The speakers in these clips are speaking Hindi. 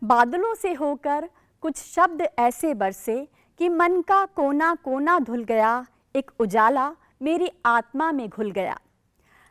बादलों से होकर कुछ शब्द ऐसे बरसे कि मन का कोना कोना धुल गया, एक उजाला मेरी आत्मा में घुल गया।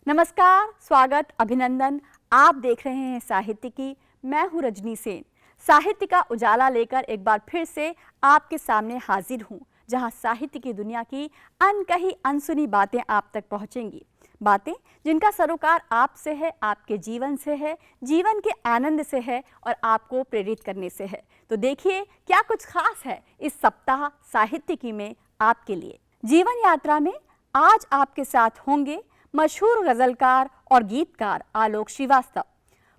नमस्कार, स्वागत, अभिनंदन। आप देख रहे हैं साहित्य की। मैं हूं रजनी सेन। साहित्य का उजाला लेकर एक बार फिर से आपके सामने हाजिर हूं, जहां साहित्य की दुनिया की अनकही अनसुनी बातें आप तक पहुंचेंगी। बातें जिनका सरोकार आपसे है, आपके जीवन से है, जीवन के आनंद से है और आपको प्रेरित करने से है। तो देखिए क्या कुछ खास है इस सप्ताह साहित्य की में आपके लिए। जीवन यात्रा में आज आपके साथ होंगे मशहूर गजलकार और गीतकार आलोक श्रीवास्तव।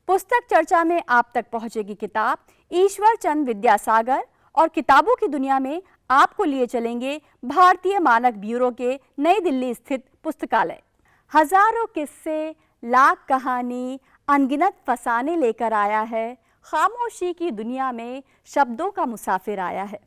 पुस्तक चर्चा में आप तक पहुंचेगी किताब ईश्वर चंद विद्यासागर, और किताबों की दुनिया में आपको लिए चलेंगे भारतीय मानक ब्यूरो के नई दिल्ली स्थित पुस्तकालय। हजारों किस्से, लाख कहानी, अनगिनत फसाने लेकर आया है। खामोशी की दुनिया में शब्दों का मुसाफिर आया है।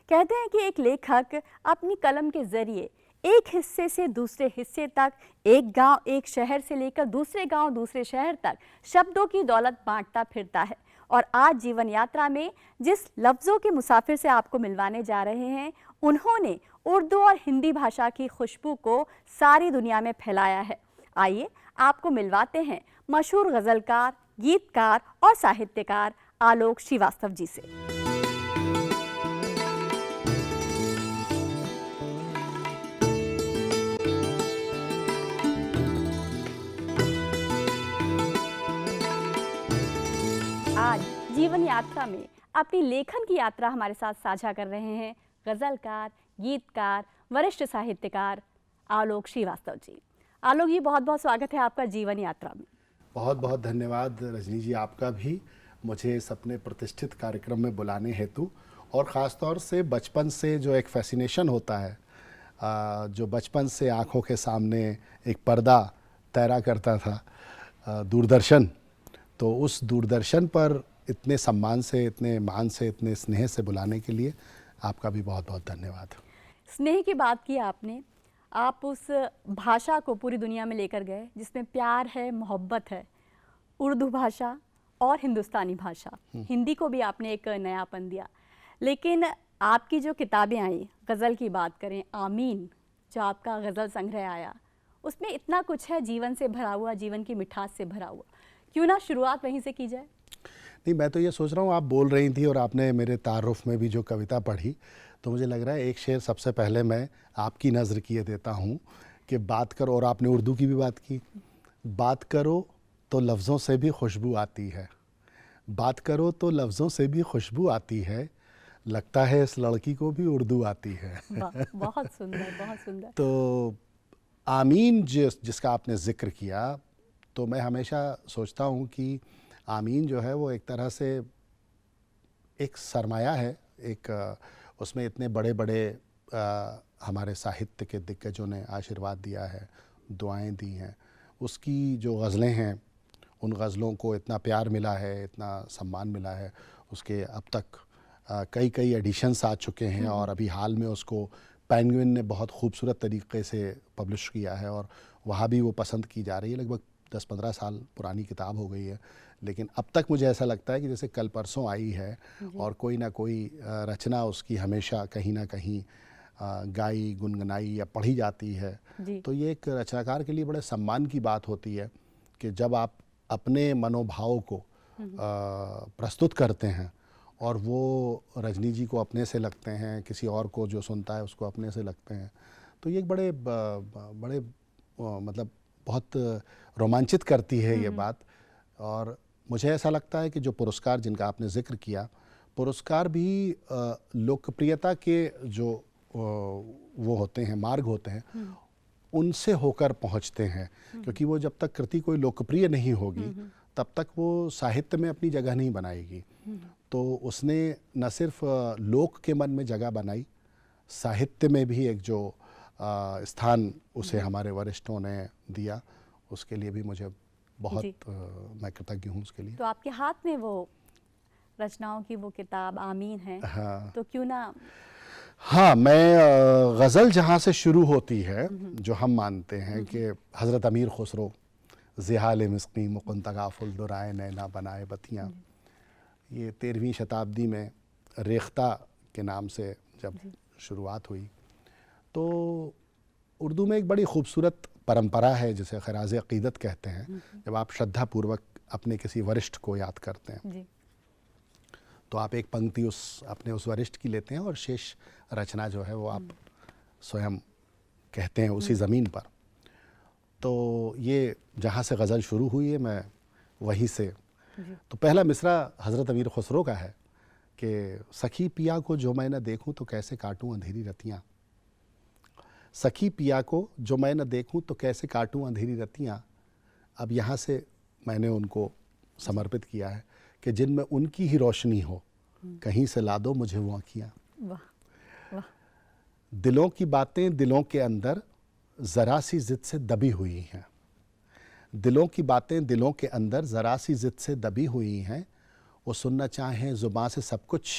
कहते हैं कि एक लेखक अपनी कलम के जरिए एक हिस्से से दूसरे हिस्से तक, एक गांव एक शहर से लेकर दूसरे गांव दूसरे शहर तक शब्दों की दौलत बांटता फिरता है। और आज जीवन यात्रा में जिस लफ्ज़ों के मुसाफिर से आपको मिलवाने जा रहे हैं, उन्होंने उर्दू और हिंदी भाषा की खुशबू को सारी दुनिया में फैलाया है। आइए आपको मिलवाते हैं मशहूर गज़लकार, गीतकार और साहित्यकार आलोक श्रीवास्तव जी से। आज जीवन यात्रा में अपनी लेखन की यात्रा हमारे साथ साझा कर रहे हैं गज़लकार, गीतकार, वरिष्ठ साहित्यकार आलोक श्रीवास्तव जी। आलोक जी, बहुत बहुत स्वागत है आपका जीवन यात्रा में। बहुत बहुत धन्यवाद रजनी जी, आपका भी मुझे इस अपने प्रतिष्ठित कार्यक्रम में बुलाने हेतु। और ख़ास तौर से बचपन से जो एक फैसिनेशन होता है, जो बचपन से आँखों के सामने एक पर्दा तैरा करता था, दूरदर्शन, तो उस दूरदर्शन पर इतने सम्मान से, इतने मान से, इतने स्नेह से बुलाने के लिए आपका भी बहुत बहुत धन्यवाद। स्नेह की बात की आपने। आप उस भाषा को पूरी दुनिया में लेकर गए जिसमें प्यार है, मोहब्बत है। उर्दू भाषा और हिंदुस्तानी भाषा, हिंदी को भी आपने एक नयापन दिया। लेकिन आपकी जो किताबें आई, गज़ल की बात करें, आमीन जो आपका गज़ल संग्रह आया, उसमें इतना कुछ है जीवन से भरा हुआ, जीवन की मिठास से भरा हुआ। क्यों ना शुरुआत वहीं से की जाए। नहीं, मैं तो ये सोच रहा हूँ, आप बोल रही थी और आपने मेरे तारुफ में भी जो कविता पढ़ी, तो मुझे लग रहा है एक शेर सबसे पहले मैं आपकी नज़र किए देता हूँ कि बात करो, और आपने उर्दू की भी बात की, बात करो तो लफ्ज़ों से भी खुशबू आती है, बात करो तो लफ्ज़ों से भी खुशबू आती है, लगता है इस लड़की को भी उर्दू आती है। बहुत सुंदर, बहुत सुंदर। तो आमीन जिसका आपने ज़िक्र किया, तो मैं हमेशा सोचता हूँ कि आमीन जो है वो एक तरह से एक सरमाया है, एक उसमें इतने बड़े बड़े हमारे साहित्य के दिग्गजों ने आशीर्वाद दिया है, दुआएं दी हैं, उसकी जो गज़लें हैं, उन गज़लों को इतना प्यार मिला है, इतना सम्मान मिला है। उसके अब तक कई कई एडिशंस आ चुके हैं और अभी हाल में उसको पेंगुइन ने बहुत खूबसूरत तरीके से पब्लिश किया है और वहाँ भी वो पसंद की जा रही है। लगभग 10-15 साल पुरानी किताब हो गई है, लेकिन अब तक मुझे ऐसा लगता है कि जैसे कल परसों आई है और कोई ना कोई रचना उसकी हमेशा कहीं ना कहीं गाई, गुनगुनाई या पढ़ी जाती है। तो ये एक रचनाकार के लिए बड़े सम्मान की बात होती है कि जब आप अपने मनोभाव को प्रस्तुत करते हैं और वो रजनी जी को अपने से लगते हैं, किसी और को जो सुनता है उसको अपने से लगते हैं, तो ये एक बड़े मतलब बहुत रोमांचित करती है ये बात। और मुझे ऐसा लगता है कि जो पुरस्कार जिनका आपने जिक्र किया, पुरस्कार भी लोकप्रियता के जो वो होते हैं, मार्ग होते हैं, उनसे होकर पहुंचते हैं, क्योंकि वो जब तक कृति कोई लोकप्रिय नहीं होगी तब तक वो साहित्य में अपनी जगह नहीं बनाएगी। तो उसने न सिर्फ लोक के मन में जगह बनाई, साहित्य में भी एक जो स्थान उसे हमारे वरिष्ठों ने दिया, उसके लिए भी मुझे बहुत मैं कृतज्ञ हूँ उसके लिए। तो आपके हाथ में वो रचनाओं की वो किताब आमीन है। हाँ, तो क्यों ना। हाँ, मैं गज़ल जहाँ से शुरू होती है, जो हम मानते हैं कि हज़रत अमीर खुसरो ज़िहाल मिस्की मुकुन तगाफुल दुराए नैना बनाए बतियाँ, ये 13वीं शताब्दी में रेख्ता के नाम से जब शुरुआत हुई, तो उर्दू में एक बड़ी खूबसूरत परंपरा है जिसे खराज अक़ीदत कहते हैं। जब आप श्रद्धापूर्वक अपने किसी वरिष्ठ को याद करते हैं जी। तो आप एक पंक्ति अपने उस वरिष्ठ की लेते हैं और शेष रचना जो है वो आप स्वयं कहते हैं उसी ज़मीन पर। तो ये जहाँ से गज़ल शुरू हुई है मैं वहीं से, तो पहला मिसरा हज़रत अमीर खुसरो का है कि सखी पिया को जो मैं न देखूं तो कैसे काटूं अंधेरी रतियाँ, सखी पिया को जो मैं न देखूं तो कैसे काटूं अंधेरी रतियाँ। अब यहाँ से मैंने उनको समर्पित किया है कि जिनमें उनकी ही रोशनी हो, कहीं से ला दो मुझे वो आँखियाँ। वाह वाह। दिलों की बातें दिलों के अंदर ज़रा सी ज़िद से दबी हुई हैं, दिलों की बातें दिलों के अंदर ज़रा सी ज़िद से दबी हुई हैं। वो सुनना चाहें ज़ुबान से सब कुछ,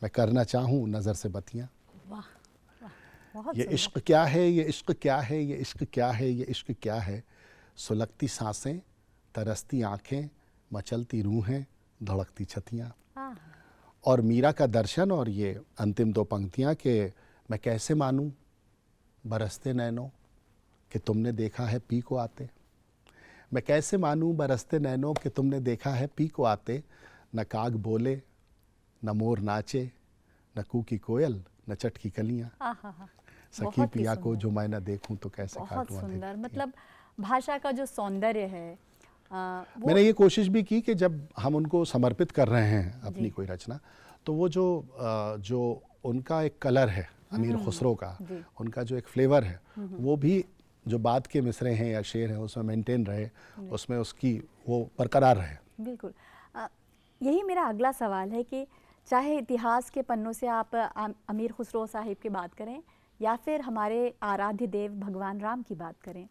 मैं करना चाहूँ नज़र से बतियाँ। वाह वाह, बहुत ये सुंदर। इश्क क्या है, ये इश्क क्या है, ये इश्क क्या है, ये इश्क क्या है। सुलगती सांसें, तरसती आँखें, मचलती रूहें, धड़कती छतियाँ। हाँ, और मीरा का दर्शन और ये अंतिम दो पंक्तियाँ कि मैं कैसे मानूं बरसते नैनों कि तुमने देखा है पी को आते, मैं कैसे मानूं बरसते नैनों कि तुमने देखा है पी को आते। न काग बोले, न मोर नाचे, न कूकी कोयल, न चटकी कलियाँ। हाँ, सखी बहुत ही पिया को सुंदर। जो मैं न देखूं तो कैसे बहुत काटूं अंधेरी सुंदर, रतियाँ। मतलब भाषा का जो सौंदर्य है वो मैंने ये कोशिश भी की कि जब हम उनको समर्पित कर रहे हैं अपनी कोई रचना, तो वो जो उनका एक कलर है अमीर खुसरो का, जी। उनका जो एक फ्लेवर है वो भी जो बाद के मिसरे हैं या शेर हैं उसमें मेंटेन रहे, उसमें उसकी वो बरकरार रहे। बिल्कुल। यही मेरा अगला सवाल है कि चाहे इतिहास के पन्नों से आप अमीर खुसरो साहिब की बात करें या फिर हमारे आराध्य देव भगवान राम की बात करें,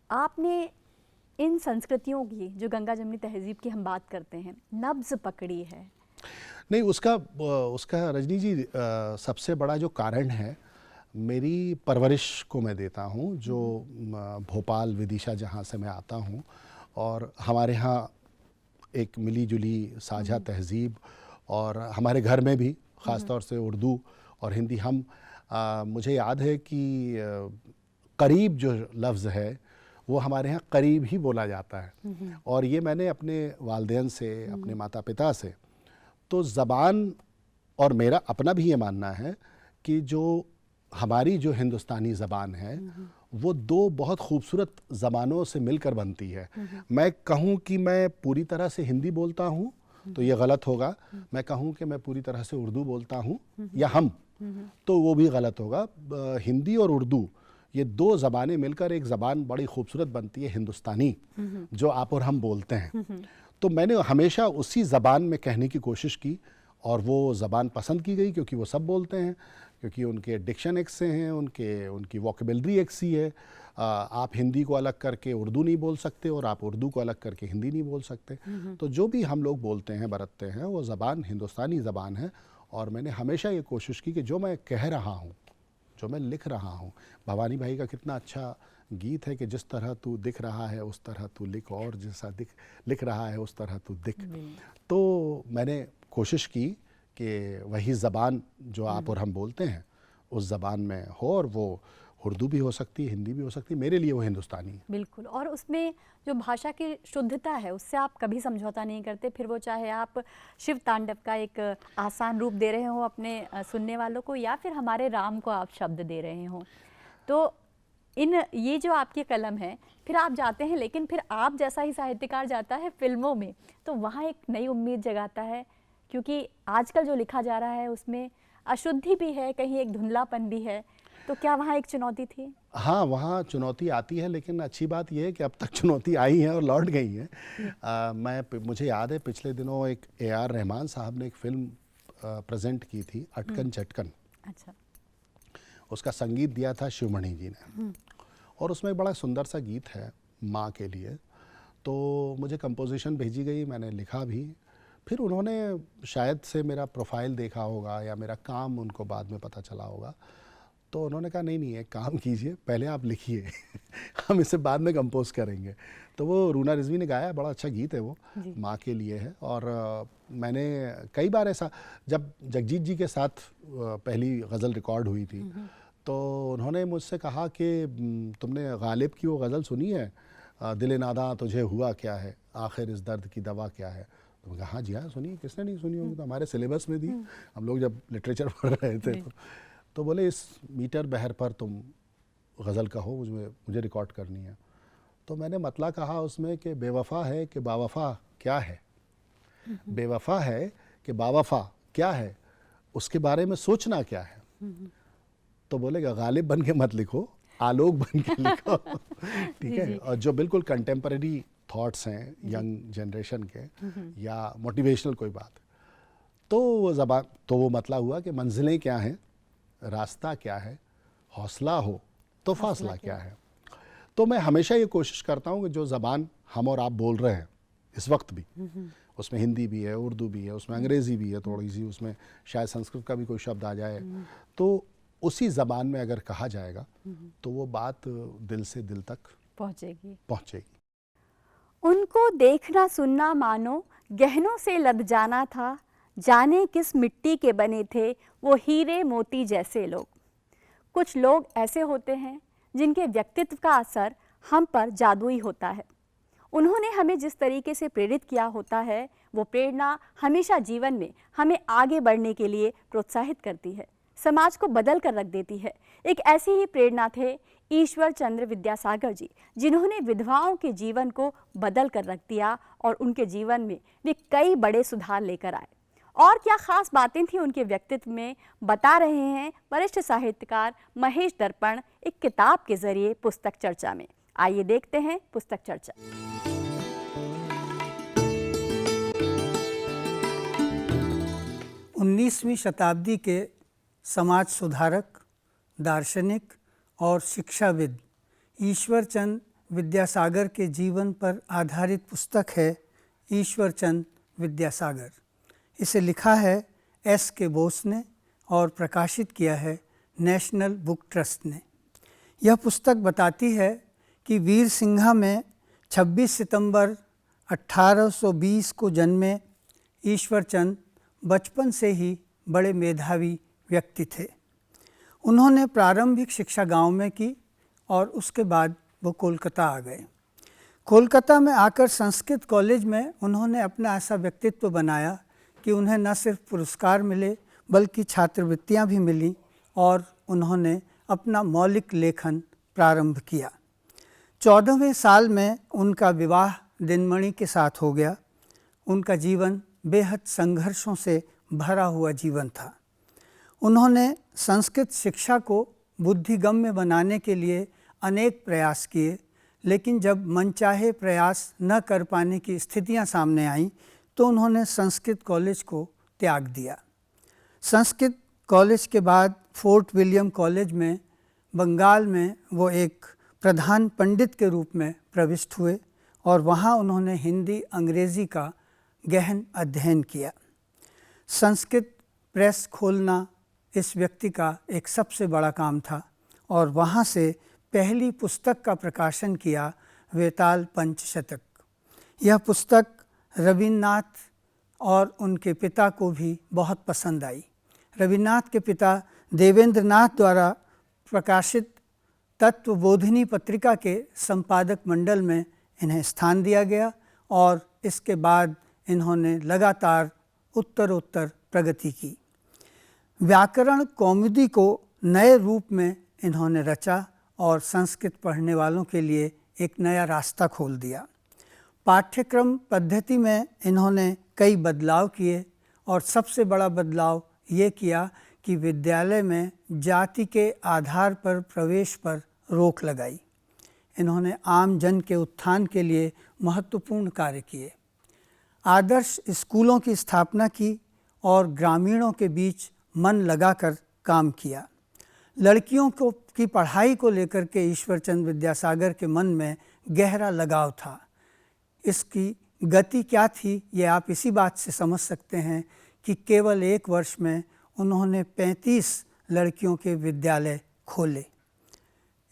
आपने इन संस्कृतियों की, जो गंगा जमुनी तहजीब की हम बात करते हैं, नब्ज़ पकड़ी है। नहीं, उसका रजनी जी सबसे बड़ा जो कारण है मेरी परवरिश को मैं देता हूँ, जो भोपाल विदिशा जहाँ से मैं आता हूँ, और हमारे यहाँ एक मिली जुली साझा तहजीब, और हमारे घर में भी ख़ास तौर से उर्दू और हिंदी हम मुझे याद है कि करीब जो लफ्ज़ है वो हमारे यहाँ करीब ही बोला जाता है। और ये मैंने अपने वालिदैन से, अपने माता पिता से, तो ज़बान और मेरा अपना भी ये मानना है कि जो हमारी जो हिंदुस्तानी ज़बान है वो दो बहुत खूबसूरत ज़बानों से मिलकर बनती है। मैं कहूँ कि मैं पूरी तरह से हिंदी बोलता हूँ तो ये गलत होगा, मैं कहूँ कि मैं पूरी तरह से उर्दू बोलता हूँ या हम, तो वो भी गलत होगा। हिंदी और उर्दू ये दो ज़बानें मिलकर एक ज़बान बड़ी खूबसूरत बनती है हिंदुस्तानी, जो आप और हम बोलते हैं। तो मैंने हमेशा उसी ज़बान में कहने की कोशिश की और वो ज़बान पसंद की गई क्योंकि वो सब बोलते हैं, क्योंकि उनके डिक्शन एक से हैं, उनकी वोकेबलरी एक सी है। आप हिंदी को अलग करके उर्दू नहीं बोल सकते और आप उर्दू को अलग करके हिंदी नहीं बोल सकते। तो जो भी हम लोग बोलते हैं, बरतते हैं, वो ज़बान हिंदुस्तानी ज़बान है। और मैंने हमेशा ये कोशिश की कि जो मैं कह रहा हूँ, जो मैं लिख रहा हूँ, भवानी भाई का कितना अच्छा गीत है कि जिस तरह तू दिख रहा है उस तरह तू लिख, और जैसा लिख रहा है उस तरह तू दिख। तो मैंने कोशिश की कि वही ज़बान जो आप और हम बोलते हैं उस ज़बान में हो, और वो उर्दू भी हो सकती है, हिंदी भी हो सकती है, मेरे लिए वो हिंदुस्तानी है। बिल्कुल। और उसमें जो भाषा की शुद्धता है उससे आप कभी समझौता नहीं करते, फिर वो चाहे आप शिव तांडव का एक आसान रूप दे रहे हो अपने सुनने वालों को, या फिर हमारे राम को आप शब्द दे रहे हो। तो ये जो आपकी कलम है, फिर आप जाते हैं, लेकिन फिर आप जैसा ही साहित्यकार जाता है फिल्मों में, तो वहाँ एक नई उम्मीद जगाता है, क्योंकि आजकल जो लिखा जा रहा है उसमें अशुद्धि भी है, कहीं एक धुंधलापन भी है। तो क्या वहाँ एक चुनौती थी? हाँ, वहाँ चुनौती आती है, लेकिन अच्छी बात यह है कि अब तक चुनौती आई है और लौट गई है। मुझे याद है पिछले दिनों एक AR रहमान साहब ने एक फ़िल्म प्रेजेंट की थी, अटकन चटकन। अच्छा। उसका संगीत दिया था शिवमणि जी ने, और उसमें एक बड़ा सुंदर सा गीत है माँ के लिए। तो मुझे कंपोजिशन भेजी गई, मैंने लिखा भी। फिर उन्होंने शायद से मेरा प्रोफाइल देखा होगा या मेरा काम उनको बाद में पता चला होगा, तो उन्होंने कहा नहीं नहीं, एक काम कीजिए, पहले आप लिखिए हम इसे बाद में कंपोज करेंगे। तो वो रूना रिजवी ने गाया, बड़ा अच्छा गीत है वो, माँ के लिए है। और मैंने कई बार ऐसा, जब जगजीत जी के साथ पहली गज़ल रिकॉर्ड हुई थी तो उन्होंने मुझसे कहा कि तुमने गालिब की वो गज़ल सुनी है, दिल नादा तुझे हुआ क्या है, आखिर इस दर्द की दवा क्या है। तो मैं कहा हाँ जी हाँ सुनिए, किसने नहीं सुनी होगी, तो हमारे सिलेबस में थी, हम लोग जब लिटरेचर पढ़ रहे थे। तो बोले इस मीटर बहर पर तुम गज़ल कहो, मुझे रिकॉर्ड करनी है। तो मैंने मतला कहा उसमें कि बेवफ़ा है कि बावफ़ा क्या है, बेवफ़ा है कि बावफ़ा क्या है, उसके बारे में सोचना क्या है। तो बोलेगा गालिब बन के मत लिखो, आलोक बन के लिखो ठीक है। और जो बिल्कुल कंटेम्पररी थॉट्स हैं यंग जनरेशन के या मोटिवेशनल कोई बात, तो वो ज़बान, तो वो मतला हुआ कि मंजिलें क्या हैं, रास्ता क्या है, हौसला हो तो फासला क्या है। तो मैं हमेशा ये कोशिश करता हूँ कि जो ज़बान हम और आप बोल रहे हैं इस वक्त भी, उसमें हिंदी भी है, उर्दू भी है, उसमें अंग्रेज़ी भी है थोड़ी सी, उसमें शायद संस्कृत का भी कोई शब्द आ जाए, तो उसी ज़बान में अगर कहा जाएगा तो वो बात दिल से दिल तक पहुँचेगी। उनको देखना सुनना मानो गहनों से लद जाना था, जाने किस मिट्टी के बने थे वो हीरे मोती जैसे लोग। कुछ लोग ऐसे होते हैं जिनके व्यक्तित्व का असर हम पर जादुई होता है। उन्होंने हमें जिस तरीके से प्रेरित किया होता है, वो प्रेरणा हमेशा जीवन में हमें आगे बढ़ने के लिए प्रोत्साहित करती है, समाज को बदल कर रख देती है। एक ऐसी ही प्रेरणा थे ईश्वर चंद्र विद्यासागर जी, जिन्होंने विधवाओं के जीवन को बदल कर रख दिया और उनके जीवन में वे कई बड़े सुधार लेकर आए। और क्या खास बातें थी उनके व्यक्तित्व में, बता रहे हैं वरिष्ठ साहित्यकार महेश दर्पण एक किताब के जरिए पुस्तक चर्चा में। आइए देखते हैं पुस्तक चर्चा। 19वीं शताब्दी के समाज सुधारक, दार्शनिक और शिक्षाविद ईश्वरचंद विद्यासागर के जीवन पर आधारित पुस्तक है ईश्वरचंद विद्यासागर। इसे लिखा है S.K. बोस ने और प्रकाशित किया है नेशनल बुक ट्रस्ट ने। यह पुस्तक बताती है कि वीर सिंघा में 26 सितंबर 1820 को जन्मे ईश्वरचंद बचपन से ही बड़े मेधावी व्यक्ति थे। उन्होंने प्रारंभिक शिक्षा गांव में की और उसके बाद वो कोलकाता आ गए। कोलकाता में आकर संस्कृत कॉलेज में उन्होंने अपना ऐसा व्यक्तित्व बनाया कि उन्हें न सिर्फ पुरस्कार मिले बल्कि छात्रवृत्तियां भी मिली और उन्होंने अपना मौलिक लेखन प्रारंभ किया। 14वें साल में उनका विवाह दिनमणि के साथ हो गया। उनका जीवन बेहद संघर्षों से भरा हुआ जीवन था। उन्होंने संस्कृत शिक्षा को बुद्धिगम्य बनाने के लिए अनेक प्रयास किए, लेकिन जब मनचाहे प्रयास न कर पाने की स्थितियां सामने आईं तो उन्होंने संस्कृत कॉलेज को त्याग दिया। संस्कृत कॉलेज के बाद फोर्ट विलियम कॉलेज में बंगाल में वो एक प्रधान पंडित के रूप में प्रविष्ट हुए और वहाँ उन्होंने हिंदी अंग्रेज़ी का गहन अध्ययन किया। संस्कृत प्रेस खोलना इस व्यक्ति का एक सबसे बड़ा काम था और वहाँ से पहली पुस्तक का प्रकाशन किया, वेताल पंचशतक। यह पुस्तक रवीन्द्रनाथ और उनके पिता को भी बहुत पसंद आई। रवीन्द्रनाथ के पिता देवेंद्रनाथ द्वारा प्रकाशित तत्वबोधिनी पत्रिका के संपादक मंडल में इन्हें स्थान दिया गया और इसके बाद इन्होंने लगातार उत्तरोत्तर प्रगति की। व्याकरण कौमुदी को नए रूप में इन्होंने रचा और संस्कृत पढ़ने वालों के लिए एक नया रास्ता खोल दिया। पाठ्यक्रम पद्धति में इन्होंने कई बदलाव किए और सबसे बड़ा बदलाव ये किया कि विद्यालय में जाति के आधार पर प्रवेश पर रोक लगाई। इन्होंने आम जन के उत्थान के लिए महत्वपूर्ण कार्य किए। आदर्श स्कूलों की स्थापना की और ग्रामीणों के बीच मन लगाकर काम किया। लड़कियों की पढ़ाई को लेकर के ईश्वरचंद विद्यासागर के मन में गहरा लगाव था। इसकी गति क्या थी ये आप इसी बात से समझ सकते हैं कि केवल एक वर्ष में उन्होंने 35 लड़कियों के विद्यालय खोले।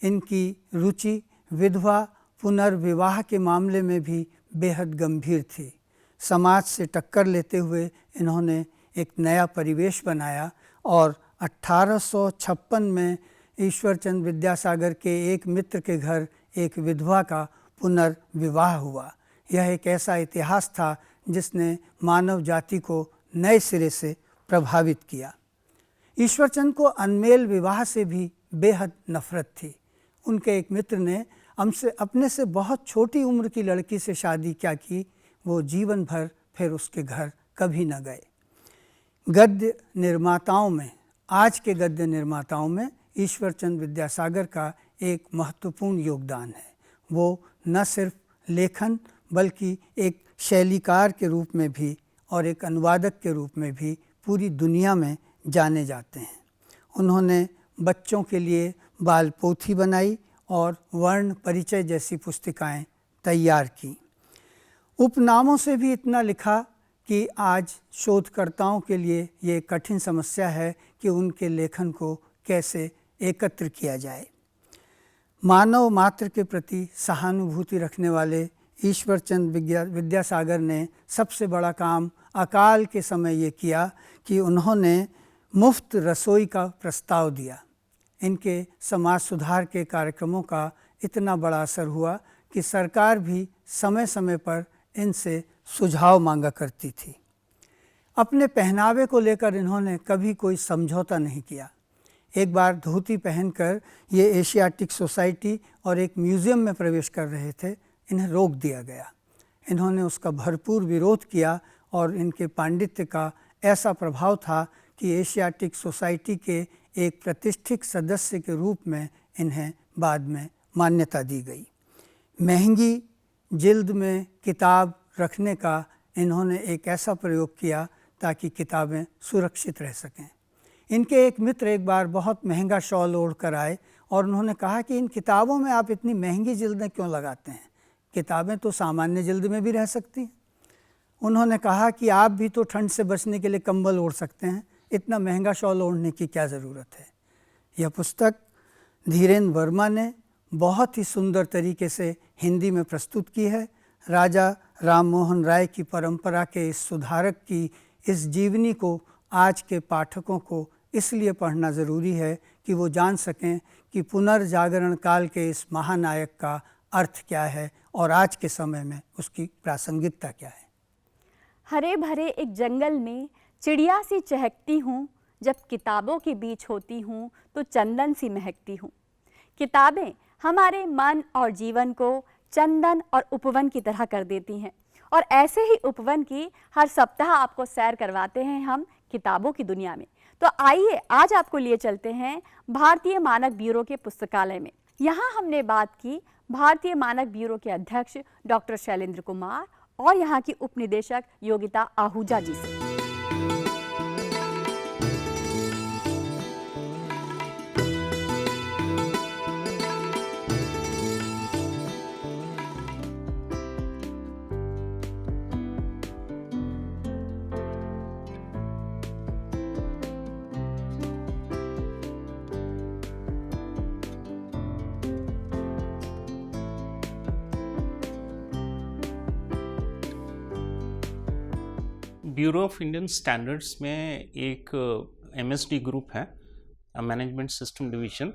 इनकी रुचि विधवा पुनर्विवाह के मामले में भी बेहद गंभीर थी। समाज से टक्कर लेते हुए इन्होंने एक नया परिवेश बनाया और 1856 में ईश्वरचंद विद्यासागर के एक मित्र के घर एक विधवा का पुनर्विवाह हुआ। यह एक ऐसा इतिहास था जिसने मानव जाति को नए सिरे से प्रभावित किया। ईश्वरचंद को अनमेल विवाह से भी बेहद नफरत थी। उनके एक मित्र ने अपने से बहुत छोटी उम्र की लड़की से शादी क्या की, वो जीवन भर फिर उसके घर कभी न गए। गद्य निर्माताओं में, आज के गद्य निर्माताओं में ईश्वरचंद विद्यासागर का एक महत्वपूर्ण योगदान है। वो न सिर्फ लेखन बल्कि एक शैलीकार के रूप में भी और एक अनुवादक के रूप में भी पूरी दुनिया में जाने जाते हैं। उन्होंने बच्चों के लिए बाल पोथी बनाई और वर्ण परिचय जैसी पुस्तिकाएं तैयार की। उपनामों से भी इतना लिखा कि आज शोधकर्ताओं के लिए ये कठिन समस्या है कि उनके लेखन को कैसे एकत्र किया जाए। मानव मात्र के प्रति सहानुभूति रखने वाले ईश्वरचंद विद्यासागर ने सबसे बड़ा काम अकाल के समय ये किया कि उन्होंने मुफ्त रसोई का प्रस्ताव दिया। इनके समाज सुधार के कार्यक्रमों का इतना बड़ा असर हुआ कि सरकार भी समय समय पर इनसे सुझाव मांगा करती थी। अपने पहनावे को लेकर इन्होंने कभी कोई समझौता नहीं किया। एक बार धोती पहनकर ये एशियाटिक सोसाइटी और एक म्यूज़ियम में प्रवेश कर रहे थे। इन्हें रोक दिया गया। इन्होंने उसका भरपूर विरोध किया और इनके पांडित्य का ऐसा प्रभाव था कि एशियाटिक सोसाइटी के एक प्रतिष्ठित सदस्य के रूप में इन्हें बाद में मान्यता दी गई। महंगी जिल्द में किताब रखने का इन्होंने एक ऐसा प्रयोग किया ताकि किताबें सुरक्षित रह सकें। इनके एक मित्र एक बार बहुत महंगा शॉल ओढ़ कर आए और उन्होंने कहा कि इन किताबों में आप इतनी महंगी जिल्दें क्यों लगाते हैं, किताबें तो सामान्य जिल्द में भी रह सकती हैं। उन्होंने कहा कि आप भी तो ठंड से बचने के लिए कंबल ओढ़ सकते हैं, इतना महंगा शॉल ओढ़ने की क्या ज़रूरत है। यह पुस्तक धीरेन्द्र वर्मा ने बहुत ही सुंदर तरीके से हिंदी में प्रस्तुत की है। राजा राम मोहन राय की परंपरा के इस सुधारक की इस जीवनी को आज के पाठकों को इसलिए पढ़ना ज़रूरी है कि वो जान सकें कि पुनर्जागरण काल के इस महानायक का अर्थ क्या है और आज के समय में उसकी प्रासंगिकता क्या है। हरे भरे एक जंगल में चिड़िया सी चहकती हूँ, जब किताबों के बीच होती हूँ तो चंदन सी महकती हूँ। किताबें हमारे मन और जीवन को चंदन और उपवन की तरह कर देती हैं और ऐसे ही उपवन की हर सप्ताह आपको सैर करवाते हैं हम किताबों की दुनिया में। तो आइए आज आपको लिए चलते हैं भारतीय मानक ब्यूरो के पुस्तकालय में। यहाँ हमने बात की भारतीय मानक ब्यूरो के अध्यक्ष डॉक्टर शैलेंद्र कुमार और यहाँ की उपनिदेशक योगिता आहूजा जी से। ब्यूरो ऑफ इंडियन स्टैंडर्ड्स में एक एमएसडी ग्रुप है, management system division.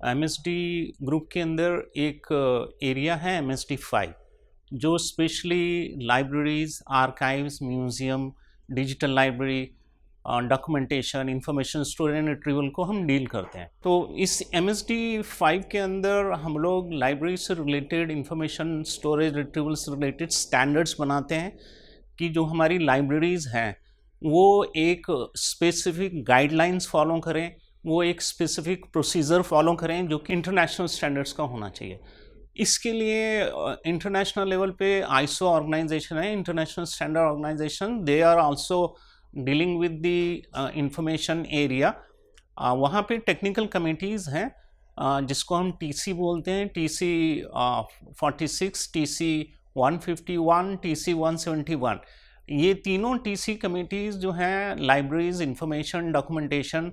MSD group के अंदर एक एरिया है एमएसडी 5 जो specially libraries, archives, museum, digital library, documentation, information storage and retrieval को हम डील करते हैं। तो इस एमएसडी 5 के अंदर हम लोग लाइब्रेरी से रिलेटेड, इंफॉर्मेशन स्टोरेज रिट्रीवल से रिलेटेड स्टैंडर्ड्स बनाते हैं कि जो हमारी लाइब्रेरीज़ हैं वो एक स्पेसिफिक गाइडलाइंस फॉलो करें, वो एक स्पेसिफिक प्रोसीजर फॉलो करें जो कि इंटरनेशनल स्टैंडर्ड्स का होना चाहिए। इसके लिए इंटरनेशनल लेवल पे आईएसओ ऑर्गेनाइजेशन है, international standard organization, they are also dealing with the information area. वहाँ पे टेक्निकल कमिटीज़ हैं जिसको हम टीसी बोलते हैं, टीसी 46, टीसी 151, टीसी 171। ये तीनों टीसी कमिटीज़ जो हैं लाइब्रेरीज, इंफॉर्मेशन, डॉक्यूमेंटेशन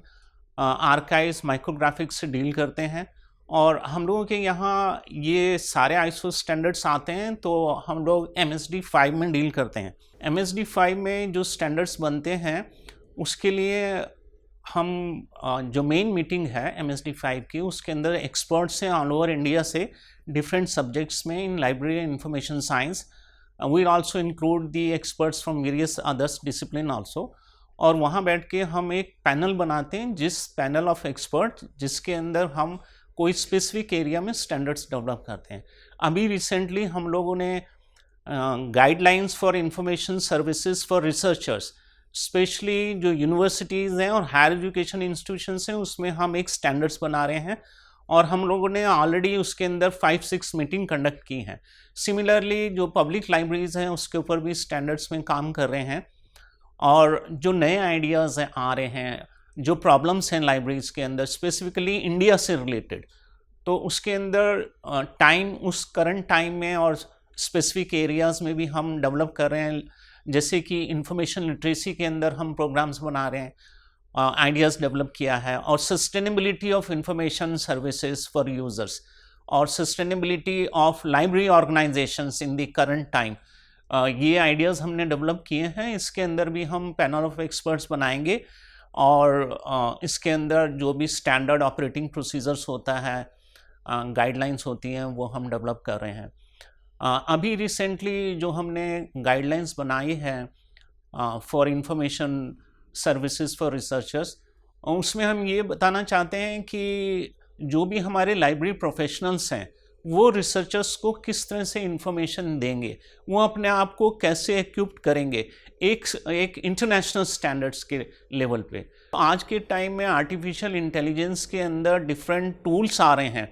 आर्काइव्स, माइक्रोग्राफिक्स से डील करते हैं। और हम लोगों के यहाँ ये सारे आईएसओ स्टैंडर्ड्स आते हैं तो हम लोग MSD 5 में डील करते हैं। MSD 5 में जो स्टैंडर्ड्स बनते हैं उसके लिए हम जो मेन मीटिंग है MSD 5 की, उसके अंदर एक्सपर्ट्स हैं ऑल ओवर इंडिया से डिफरेंट सब्जेक्ट्स में in library and information science. We also include the experts from various others discipline also. और वहाँ बैठ के हम एक पैनल बनाते हैं, जिस पैनल ऑफ एक्सपर्ट जिसके अंदर हम कोई स्पेसिफिक एरिया में स्टैंडर्ड्स डेवलप करते हैं। अभी रिसेंटली हम लोगों ने guidelines for information services for researchers, specially जो यूनिवर्सिटीज़ हैं और हायर एजुकेशन इंस्टीट्यूशंस हैं, उसमें हम एक स्टैंडर्ड्स बना रहे हैं और हम लोगों ने ऑलरेडी उसके अंदर 5-6 मीटिंग कंडक्ट की हैं। सिमिलरली जो पब्लिक लाइब्रेरीज हैं उसके ऊपर भी स्टैंडर्ड्स में काम कर रहे हैं। और जो नए आइडियाज़ आ रहे हैं, जो प्रॉब्लम्स हैं लाइब्रेरीज के अंदर स्पेसिफिकली इंडिया से रिलेटेड, तो उसके अंदर टाइम, उस करंट टाइम में और स्पेसिफिक एरियाज़ में भी हम डेवलप कर रहे हैं। जैसे कि इंफॉर्मेशन लिटरेसी के अंदर हम प्रोग्राम्स बना रहे हैं, आइडियाज़ डेवलप किया है, और sustainability of information services for users और sustainability of library organisations in the current time, ये आइडियाज़ हमने डेवलप किए हैं। इसके अंदर भी हम पैनल ऑफ एक्सपर्ट्स बनाएंगे और इसके अंदर जो भी स्टैंडर्ड ऑपरेटिंग प्रोसीजर्स होता है, गाइडलाइंस होती हैं, वो हम डेवलप कर रहे हैं। अभी रिसेंटली जो हमने गाइडलाइंस बनाई है for information services for researchers, उसमें हम ये बताना चाहते हैं कि जो भी हमारे लाइब्रेरी प्रोफेशनल्स हैं वो रिसर्चर्स को किस तरह से इंफॉर्मेशन देंगे, वो अपने आप को कैसे इक्विप्ड करेंगे एक इंटरनेशनल स्टैंडर्ड्स के लेवल पे। आज के टाइम में आर्टिफिशियल इंटेलिजेंस के अंदर डिफरेंट टूल्स आ रहे हैं,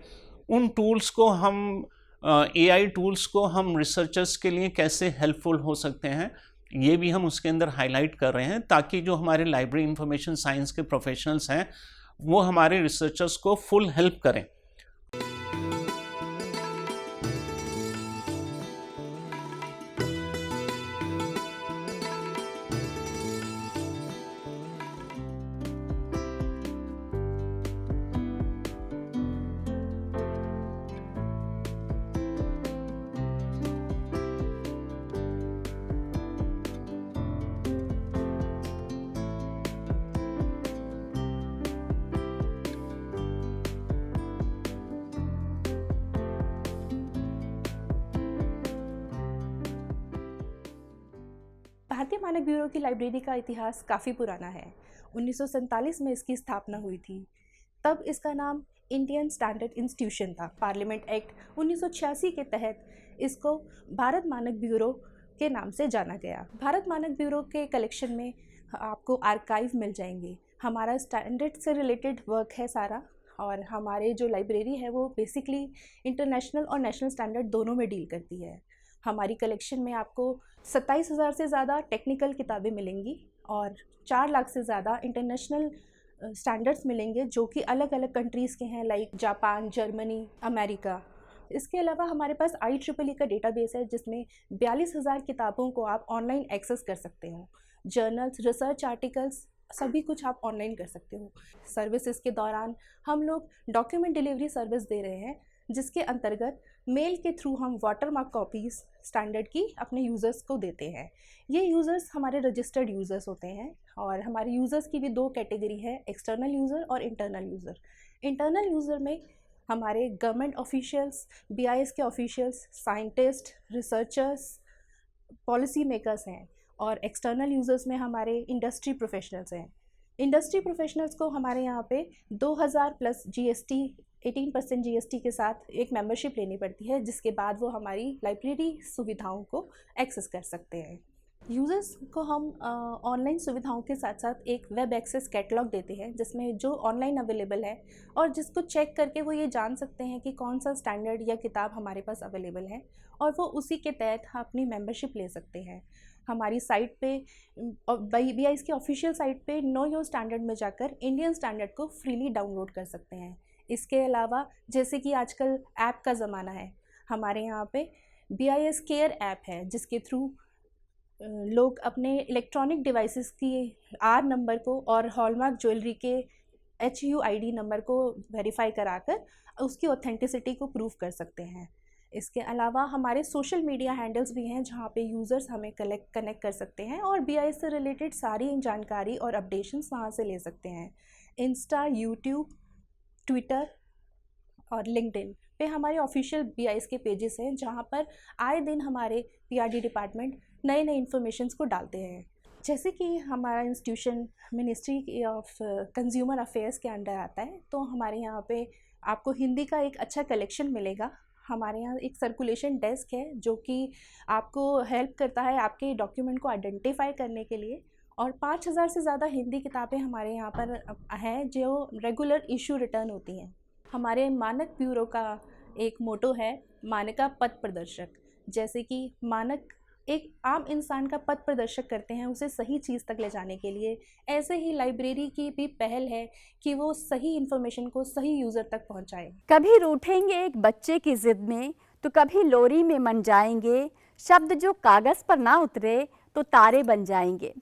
उन टूल्स को हम AI टूल्स को हम रिसर्चर्स के लिए कैसे हेल्पफुल हो सकते हैं, ये भी हम उसके अंदर हाईलाइट कर रहे हैं, ताकि जो हमारे लाइब्रेरी इंफॉर्मेशन साइंस के प्रोफेशनल्स हैं वो हमारे रिसर्चर्स को फुल हेल्प करें। भारतीय मानक ब्यूरो की लाइब्रेरी का इतिहास काफ़ी पुराना है। 1947 में इसकी स्थापना हुई थी। तब इसका नाम इंडियन स्टैंडर्ड इंस्टीट्यूशन था। पार्लियामेंट एक्ट 1986 के तहत इसको भारत मानक ब्यूरो के नाम से जाना गया। भारत मानक ब्यूरो के कलेक्शन में आपको आर्काइव मिल जाएंगे। हमारा स्टैंडर्ड से रिलेटेड वर्क है सारा, और हमारे जो लाइब्रेरी है वो बेसिकली इंटरनेशनल और नेशनल स्टैंडर्ड दोनों में डील करती है। हमारी कलेक्शन में आपको 27,000 से ज़्यादा टेक्निकल किताबें मिलेंगी और 4 लाख से ज़्यादा इंटरनेशनल स्टैंडर्ड्स मिलेंगे, जो कि अलग अलग कंट्रीज़ के हैं, लाइक जापान, जर्मनी, अमेरिका। इसके अलावा हमारे पास IEEE का डेटाबेस है, जिसमें 42,000 किताबों को आप ऑनलाइन एक्सेस कर सकते हो। जर्नल्स, रिसर्च आर्टिकल्स, सभी कुछ आप ऑनलाइन कर सकते हो। सर्विसेज के दौरान हम लोग डॉक्यूमेंट डिलीवरी सर्विस दे रहे हैं, जिसके अंतर्गत मेल के थ्रू हम वाटरमार्क कॉपीज़ स्टैंडर्ड की अपने यूज़र्स को देते हैं। ये यूज़र्स हमारे रजिस्टर्ड यूज़र्स होते हैं, और हमारे यूज़र्स की भी 2 कैटेगरी है, एक्सटर्नल यूज़र और इंटरनल यूज़र। इंटरनल यूज़र में हमारे गवर्नमेंट ऑफिशियल्स, BIS के officials, scientist, researchers, policy makers हैं, और एक्सटर्नल यूज़र्स में हमारे इंडस्ट्री प्रोफेशनल्स हैं। इंडस्ट्री प्रोफेशनल्स को हमारे यहाँ पे 2000 प्लस GST 18% GST के साथ एक मेंबरशिप लेनी पड़ती है, जिसके बाद वो हमारी लाइब्रेरी सुविधाओं को एक्सेस कर सकते हैं। यूज़र्स को हम ऑनलाइन सुविधाओं के साथ साथ एक वेब एक्सेस कैटलॉग देते हैं, जिसमें जो ऑनलाइन अवेलेबल है और जिसको चेक करके वो ये जान सकते हैं कि कौन सा स्टैंडर्ड या किताब हमारे पास अवेलेबल है, और वो उसी के तहत अपनी मेंबरशिप ले सकते हैं। हमारी साइट पे BIS की ऑफिशियल साइट पे नो योर स्टैंडर्ड में जाकर इंडियन स्टैंडर्ड को फ्रीली डाउनलोड कर सकते हैं। इसके अलावा जैसे कि आजकल ऐप का ज़माना है, हमारे यहाँ पे BIS केयर ऐप है, जिसके थ्रू लोग अपने इलेक्ट्रॉनिक डिवाइसेस की R नंबर को और हॉलमार्क ज्वेलरी के HUID नंबर को वेरीफाई कराकर उसकी ऑथेंटिसिटी को प्रूव कर सकते हैं। इसके अलावा हमारे सोशल मीडिया हैंडल्स भी हैं जहाँ पे यूज़र्स हमें कनेक्ट कर सकते हैं और BI से रिलेटेड सारी जानकारी और अपडेशंस वहाँ से ले सकते हैं। इंस्टा, यूट्यूब, ट्विटर और लिंक्डइन पे हमारे ऑफिशियल BIs के पेजेस हैं जहाँ पर आए दिन हमारे PRD डिपार्टमेंट नए नए इन्फॉर्मेशंस को डालते हैं। जैसे कि हमारा institution ministry of consumer affairs के अंडर आता है, तो हमारे यहाँ पे आपको हिंदी का एक अच्छा कलेक्शन मिलेगा। हमारे यहाँ एक सर्कुलेशन डेस्क है जो कि आपको हेल्प करता है आपके डॉक्यूमेंट को आइडेंटिफाई करने के लिए, और 5000 से ज़्यादा हिंदी किताबें हमारे यहाँ पर हैं जो रेगुलर इशू रिटर्न होती हैं। हमारे मानक ब्यूरो का एक मोटो है मानका पथ प्रदर्शक। जैसे कि मानक एक आम इंसान का पथ प्रदर्शक करते हैं उसे सही चीज़ तक ले जाने के लिए, ऐसे ही लाइब्रेरी की भी पहल है कि वो सही इन्फॉर्मेशन को सही यूज़र तक पहुंचाए। कभी रूठेंगे एक बच्चे की जिद में तो कभी लोरी में मन जाएंगे, शब्द जो कागज़ पर ना उतरे तो तारे बन जाएंगे।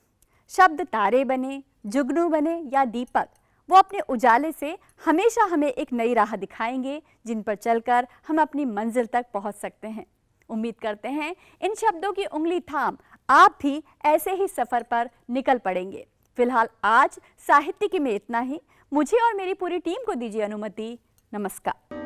शब्द तारे बने, जुगनू बने या दीपक, वो अपने उजाले से हमेशा हमें एक नई राह दिखाएंगे जिन पर चलकर हम अपनी मंजिल तक पहुंच सकते हैं। उम्मीद करते हैं इन शब्दों की उंगली थाम आप भी ऐसे ही सफ़र पर निकल पड़ेंगे। फिलहाल आज साहित्यिकी में इतना ही। मुझे और मेरी पूरी टीम को दीजिए अनुमति। नमस्कार।